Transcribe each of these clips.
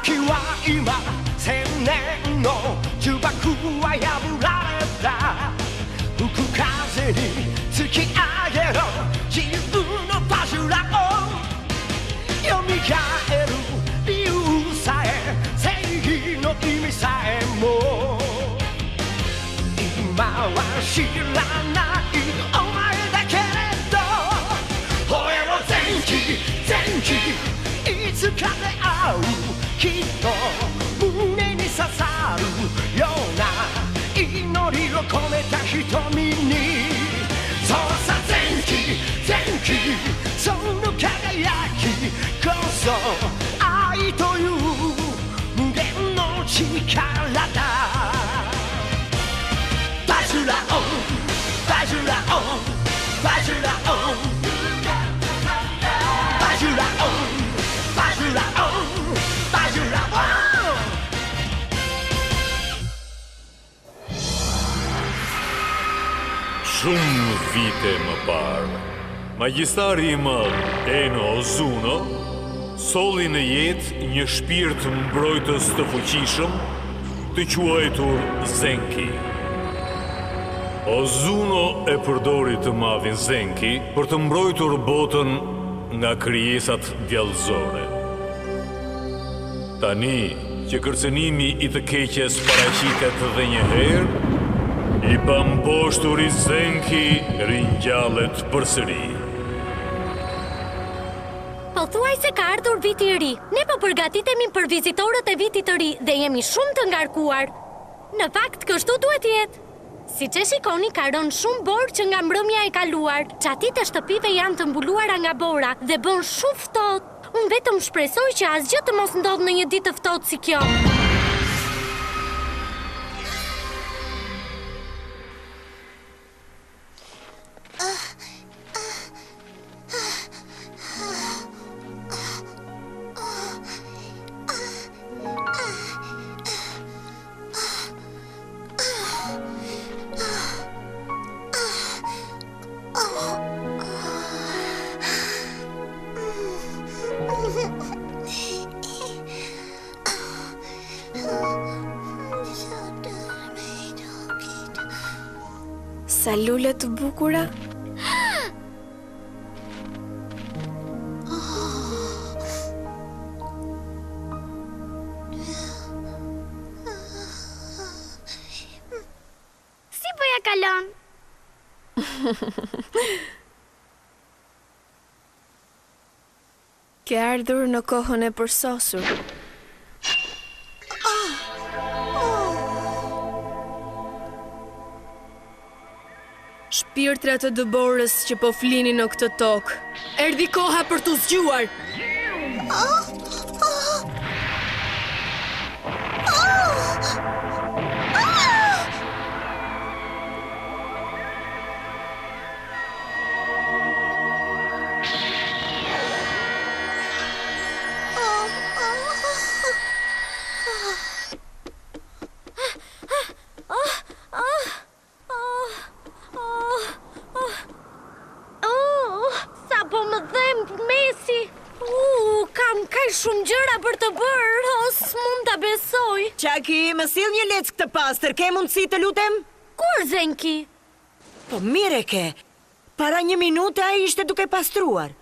時は今千年の呪縛は破られた吹く風に突き上げろ自由のバジュラを蘇る理由さえ正義の意味さえも今は知らないお前だけれど俺を前期いつかで会うきっと胸に刺さるような祈りを込めた瞳にそうさ前期その輝きこそ愛という無限の力だバジュラオバジュラオバジュラオバジュラオバジュラオShumë vite më parë, magjistari I madh Eno Ozuno solli në jetë një shpirt mbrojtës të fuqishëm, të quajtur Zenki. Ozuno e përdori të madhin Zenki për të mbrojtur botën nga krijesat djallëzore. Tani që kërcënimi I të keqes paraqitet edhe një herë, I pamposhturi Zenki ringjallet përsëri. Po thuaj se ka ardhur viti I ri. Ne po përgatitemi për vizitorët e vitit të ri dhe jemi shumë të ngarkuar. Në fakt, kështu duhet jetë. Siç e shikoni, ka rënë shumë borë që nga mbrëmja e kaluar. Çatit e shtëpive janë të mbuluara nga bora dhe bën shumë ftohtë. Unë vetëm shpresoj që asgjë të mos ndodhë në një ditë të ftohtë si kjo. Sa lule të bukura. Si po ja kalon? Ke ardhur në kohën e përsosur. Shpirtrat të dëborës që po flinin në këtë tokë. Erdhi koha për t'u zgjuar. Shumë gjëra për të bërë, s'mund ta besoj. Qaki, më sill një leckë të pastër, ke mundësi të lutem? Kur Zenki? Po mire ke, para një minute ai ishte duke pastruar.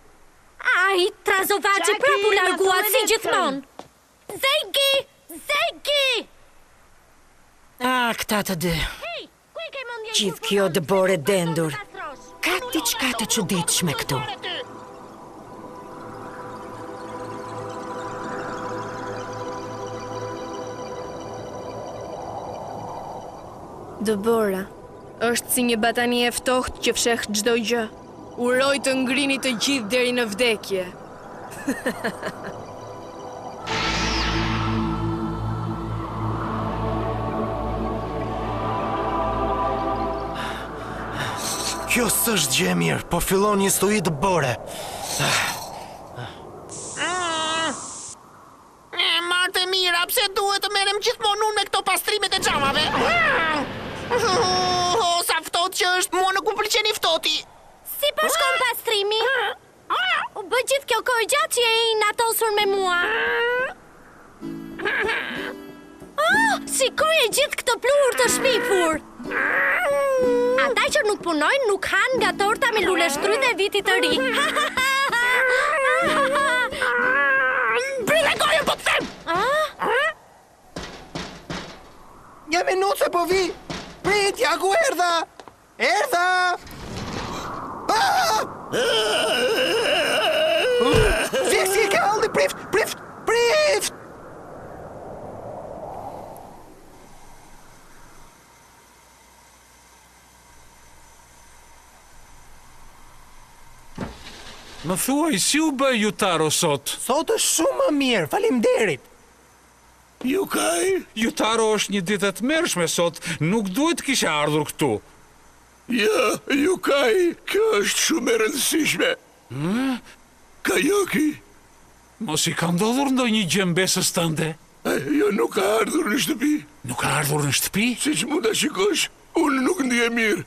Ai, trazovaçi prapu larguat si gjithmonë. Zenki! Këta të dy. Hey, ku e ke mendjen? Gjithë kjo dëbore dendur. Ka diçka të çuditshme këtu. Dëbora, është si një batani e ftohtë që fsheh çdo gjë. Uroj të ngrini të gjithë deri në vdekje. Kjo s'është gjë e mirë, po fillon një stoi dëbore. Martë mira, pse duhet të merrem gjithmonë unë me këto pastrimet e xhamave? qëllimi? U bë gjithë kjo kohë gjatë që e i natosur me mua. Shikoj e gjithë këtë pluhur të shpifur. Ata që nuk punojnë nuk hanë nga torta me lule shtryte e vitit të ri. Brille gojën po të them! Një minutë se po vi! Pritja, ku erdha? Erdha! Si ke halli, prift! Më thuaj, si u bë Jutaro sot? Sot është shumë më mirë, faleminderit. Jutaro është një ditë e tmerrshme sot, nuk duhet kishe ardhur këtu. Ja, Yukaj, kjo është shumë e rëndësishme. Kajoki. Mos i ka ndodhur ndonjë gjë mbesës tënde? Jo, nuk ka ardhur në shtëpi. Nuk ka ardhur në shtëpi? Si që mund të shikosh, unë nuk ndihem mirë.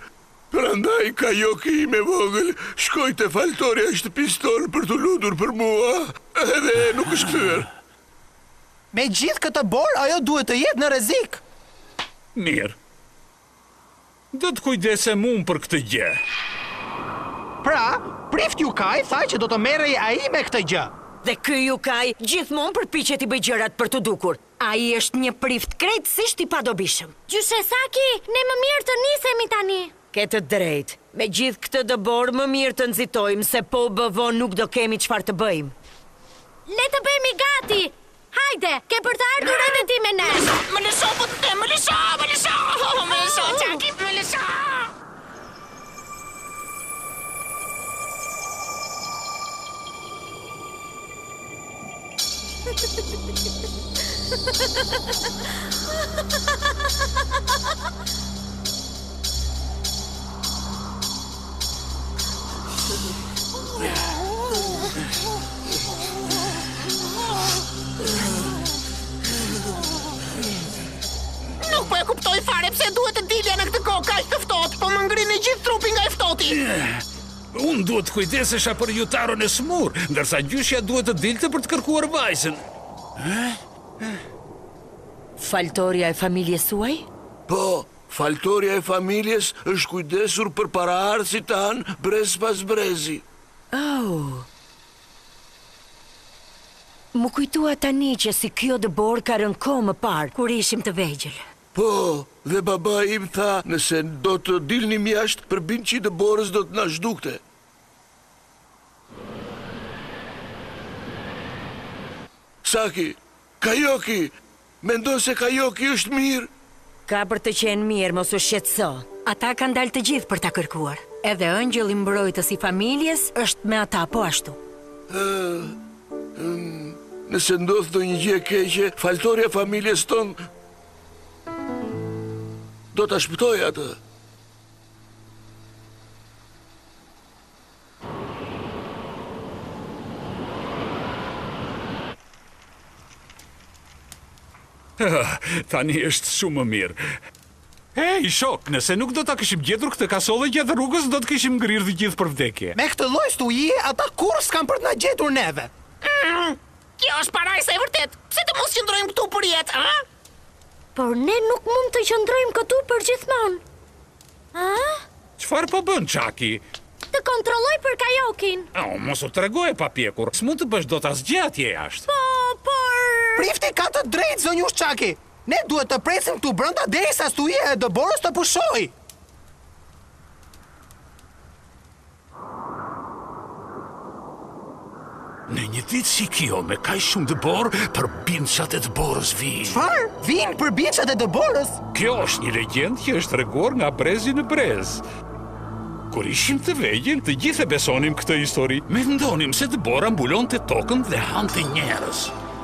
Prandaj Kajoki me vogël shkoj te faltoria e shtëpisë tonë për të lutur për mua, edhe nuk është kthyer. Me gjithë këtë borë, ajo duhet të jetë në rrezik. Mirë. Do të kujdesem unë për këtë gjë. Pra, prift Yukaj tha që do të merrej ai me këtë gjë. Dhe ky Yukaj gjithmonë përpiqet i bëj gjërat për të dukur. Ai është një prift krejtësisht i padobishëm. Gjyshe Saki, ne më mirë të nisemi tani. Ke të drejtë. Me gjithë këtë dëbor më mirë të nxitojmë se po bëvon nuk do kemi çfarë të bëjmë. Le të bëjmë gati. Hajde, ke për të ardhur edhe ti me ne. Më lësho, po të them, më lësho, Qaki, më lësho. Nuk po e kuptoj fare pse duhet të dilja në këtë kohë kaq të ftohtë, po më ngrinë gjithë trupi nga i ftoti. Unë duhet të kujdesesha për Jutaron e smur, ndërsa gjyshja duhet të dilte për të kërkuar vajzën. Faltoria e familjes suaj? Po, faltoria e familjes është kujdesur për paraardhësit tanë brez pas brezi. Oh. Më kujtua tani që si kjo dëbor ka rënë kohë më parë, kur ishim të vegjël. Po, dhe baba im tha, nëse do të dilni mjashtë, përbin që i dëborës do të na zhdukte. Saki, Kajoki, mendon se Kajoki është mirë? Ka për të qenë mirë, mos u shqetëso. Ata kanë dalë të gjithë për ta kërkuar. Edhe ëngjëlli mbrojtës i familjes është me ata po ashtu. Nëse ndodh ndonjë gjë e keqe, faltoria e familjes tonë do ta shpëtoj atë. Tani është shumë më mirë. Hej, shok, nëse nuk do ta kishim gjetur këtë kasollë gjatë rrugës, do të kishim ngrirë të gjithë për vdekje. Me këtë lloj stuje, ata kurrë s'kan për të na gjetur neve. Kjo është parajsa e vërtet. Pse të mos qëndrojmë këtu për jetë, a? Por ne nuk mund të qëndrojmë këtu për gjithmonë. Çfarë po bën Qaki? Të kontrolloj për Kajokin. Mos u tregoje pa pjekur. S'mund të bësh dot asgjë atje jashtë. Por... Prifti ka të drejtë, zonjush Qaki. Ne duhet të presim këtu brenda derisa studia e dëborës të pushojë. Në një ditë si kjo, me kaq shumë dëbor, përbindsat e dëborës vinë. Çfarë? Vinë përbindsat e dëborës? Kjo është një legjendë që është treguar nga brezi në brez. Kur ishim të vegjël, të gjithë e besonim këtë histori. Mendonim se dëbora mbulonte tokën dhe hante njerëz.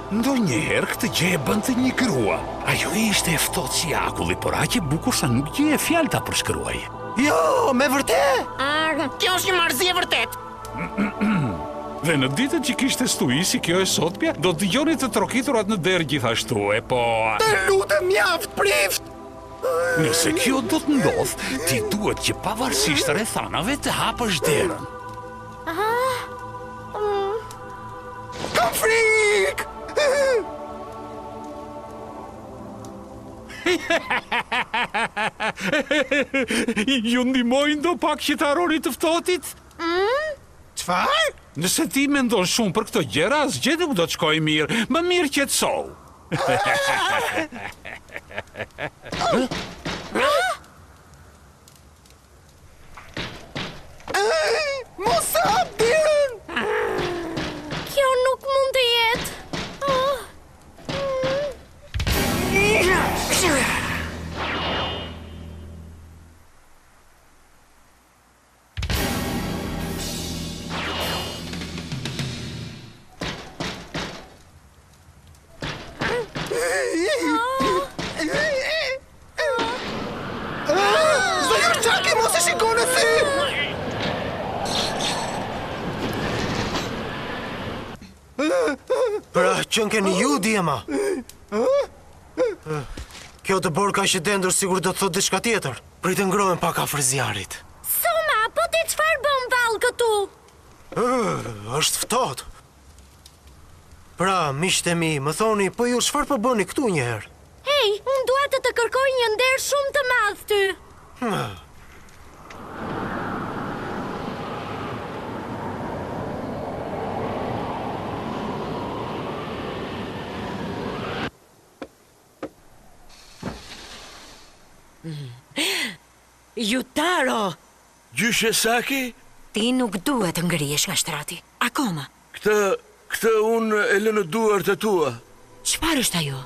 Ndonjëherë këtë gjë e bënte një grua. Ajo ishte e ftohtë si akulli, por aq e bukur sa nuk gjej fjalë ta përshkruaj. Jo, me vërtet? Kjo është një marrëzi e vërtet. Dhe në ditët që kishte stui si kjo e sotpja, do të dëgjoni të trokiturat në derë gjithashtu, po... Të lutem mjaft, prift! Nëse kjo do të ndodh, ti duhet që pavarësisht rrethanave të hapësh derën. frikë! Ju ndihmojnë do pak qytetaronit të ftohtit? Çfarë? Nëse ti mendon shumë për këto gjëra, asgjë nuk do të shkojë mirë. Më mirë qetësou. Mos hap derën! Kjo nuk mund të jetë. Zonjush Chucky, mos e shikone si! Pra, qënë keni ju, Djema? Kjo të borë ka që dendur sigur do të thot diçka tjetër. Pritë ngrohen pak afër zjarit. Soma, po ti çfarë bën vallë këtu? Është ftohtë. Pra, miqtë e mi, më thoni, po ju çfarë po bëni këtu një herë? Hej, unë dua të kërkoj një nder shumë të madh ty. Jutaro, Gjyshe Saki, ti nuk duhet të ngrihesh nga shtrati. Akoma. këtë unë e lë në duart e tua. Çfarë është ajo?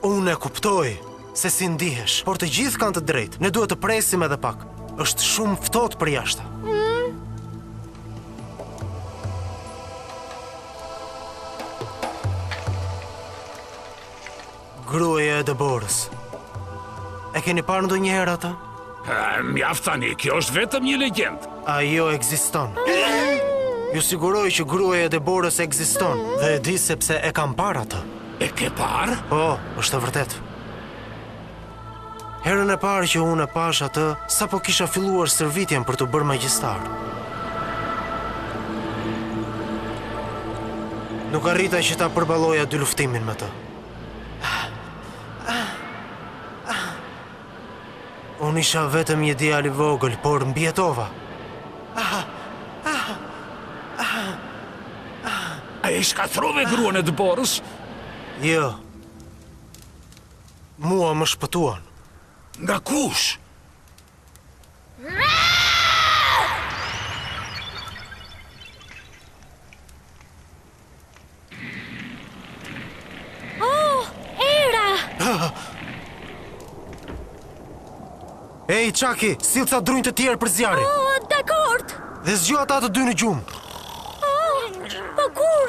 Unë e kuptoj se si ndihesh, por të gjithë kanë të drejtë. Ne duhet të presim edhe pak. Është shumë ftohtë për jashtë. Gruaja e Deborës. E keni parë ndonjëherë atë? Mjaft tani, kjo është vetëm një legjend. Ajo ekziston. Ju siguroj që gruaja e Deborës ekziston dhe e di sepse e kam parë atë. E ke parë? Po, është e vërtet. Herën e parë që unë e pash atë, sa po kisha filluar stërvitjen për të bërë magjistar. Nuk arrita që ta përbaloja dy luftimin me të. Unë isha vetëm një djalë i vogël, por mbjetova. A e shkatrove gruan e Deborës? Jo. Mua më shpëtuan. Nga kush? Oh, Era! Ej, Chucky, sill ca drunjë të tjerë për zjarin. Oh, dakord. Dhe zgjo ata të dy në gjumë. Oh, po kur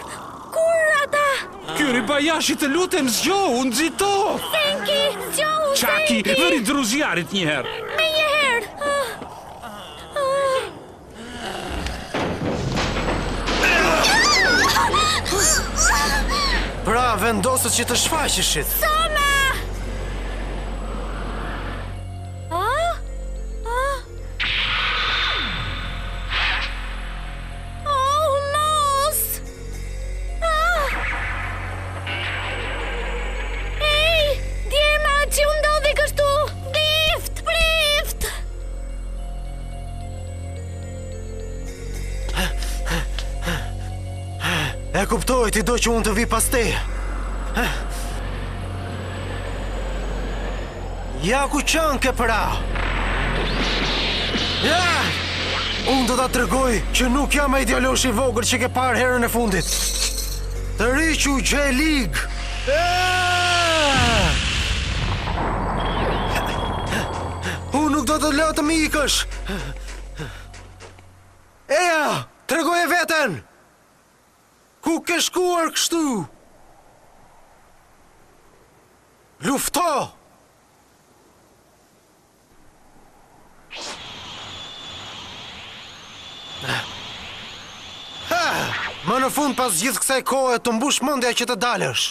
ata? Kyri Bajashi, të lutem, zgjo, unë nxito. Zenki, zgjohu, Chucky, Zenki. vëri druzjarit një herë. Me një herë. Pra, vendosët që të shfaqeshit. Soma! Oh, mos! Ej, djema, që u ndodhi kështu? Prift! E kuptoj, ti do që unë të vi pas teje. Ja ku qanke pra! Ja! Unë do ta tregoj që nuk jam ai djalosh i vogël që ke parë herën e fundit. Të riqu J-League! Unë nuk do të lë të më ikësh! Eja! Tregoje veten! Ku ke shkuar kështu? Lufto! Më në fund pas gjithë kësaj kohe të mbush mendja që të dalësh.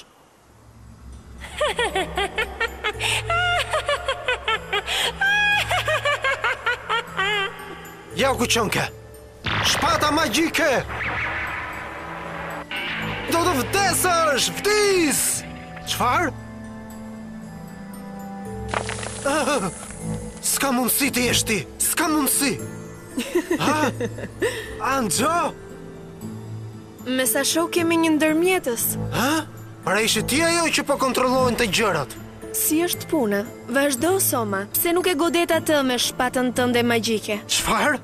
Ja ku qënke. Shpata magjike! Do të vdesësh! Vdis! Çfarë? S'ka mundësi të jesh ti! S'ka mundësi! Ha? Anxho? Me sa shoh kemi një ndërmjetës. Ha? Para ishe ti ajo që po kontrollojnë të gjërat. Si është puna? Vazhdo, Soma. Pse nuk e godet atë me shpatën tënde magjike? Çfarë?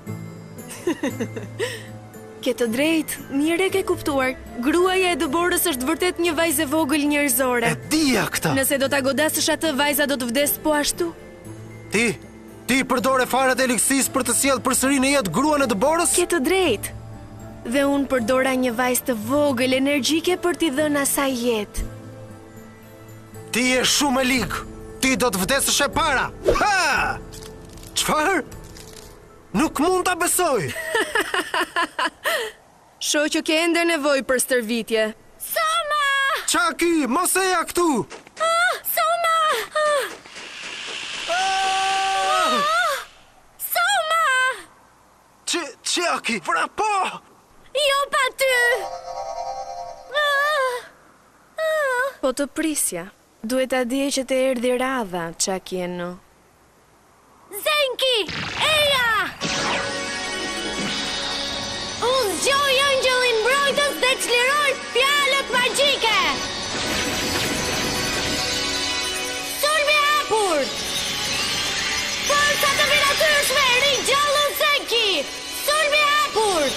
Ke të drejtë, mirë e ke kuptuar. Gruaja e Dëborës është vërtet një vajzë e vogël njerëzore. E dija këtë. Nëse do ta godasësh atë, vajza do të vdes po ashtu. Ti përdore farat e Elixis për të sjellë përsëri në jetë gruan e Dëborës? Ke të drejtë. Dhe unë përdora një vajzë të vogël energjike për t'i dhënë asaj jetë. Ti je shumë e ligë. Ti do të vdesësh e para. Ha! Çfarë? Nuk mund ta besoj. Shoh që ke ende nevojë për stërvitje. Soma! Çaki, mos e ja këtu. Soma! Soma! Çaki, vrapo! Jo pa ty! Po të prisja. Duhet ta dije që të erdhi radha, Çakieno. Zenki! Eja! Unë zgjoj angjëllin mbrojtës dhe çliroj fjalët magjike! Sulmi hapur! Forca të minatyrshme, ringjallën Zenki! Sulmi hapur!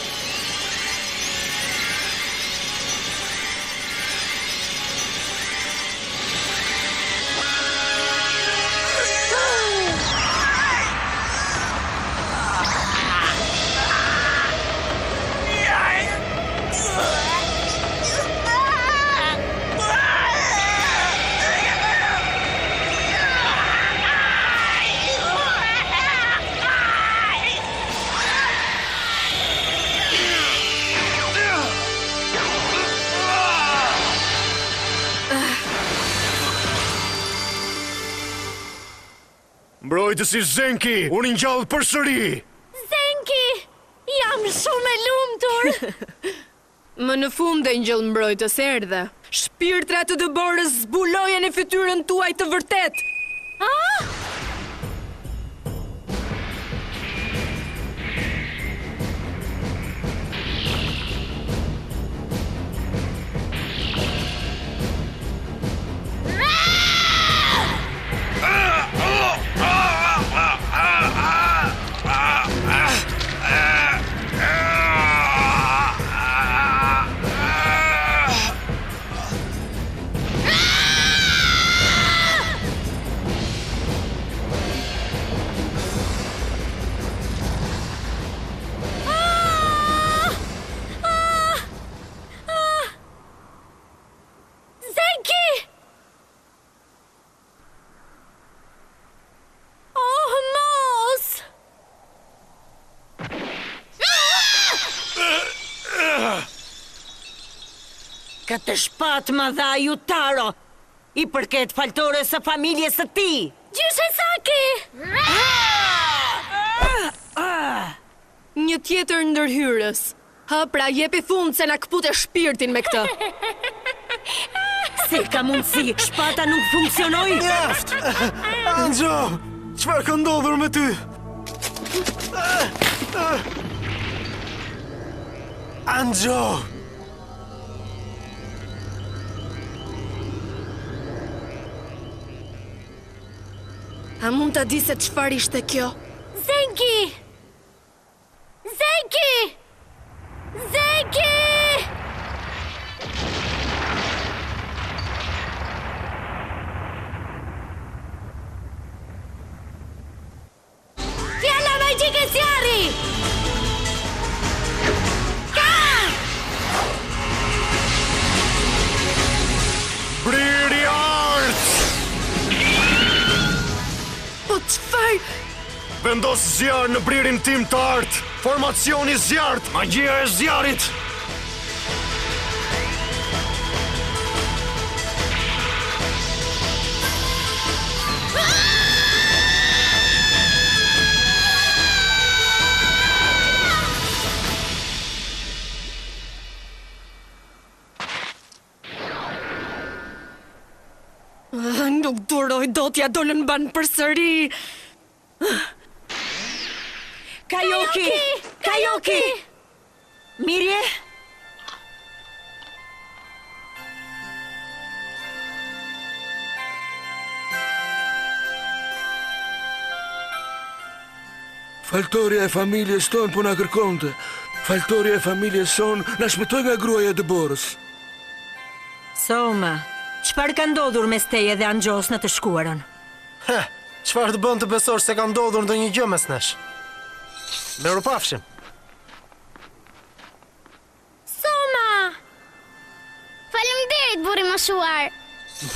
Mbrojtësi Zenki, unë ngjall përsëri. Zenki! Jam shumë e lumtur! Më në fund e ngjëll mbrojtës erdhe. Shpirtrat të Dëborës zbulojen në fytyrën tuaj të vërtet. Këtë shpatë më dha ju Taro, i përket faltores së familjes së ti. Gjyshe Saki! Një tjetër ndërhyrës. Ha, pra jepi fund se na kpute shpirtin me këtë. Si ka mundësi, shpata nuk funksionoi? Mjaft! Anxho, çfarë ka ndodhur me ty? Anxho! A mund ta di se çfarë ishte kjo? Zenki! Zenki! Zenki! Fjalla magjike zjarri! Ka! Briri Arts! Po çfarë? Vendos zjarr në bririn tim të artë. Formacioni zjarrt, magjia e zjarrit. nuk duroj do t'ja dolën ban përsëri. Kajoki! Mirje? Faltoria e familjes tonë po na kërkonte. Faltoria e familjes sonë na shpëtoi nga gruaja e dëborës. Soma, çfarë ka ndodhur mes teje dhe Anxhos në të shkuarën? Çfarë të bën të besosh se ka ndodhur ndonjë gjë mes nesh? Me rupafshim. Soma! Faleminderit, burri moshuar.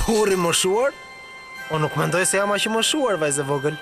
Burri moshuar? O nuk mendoj se jam aq i moshuar, vajzë vogël.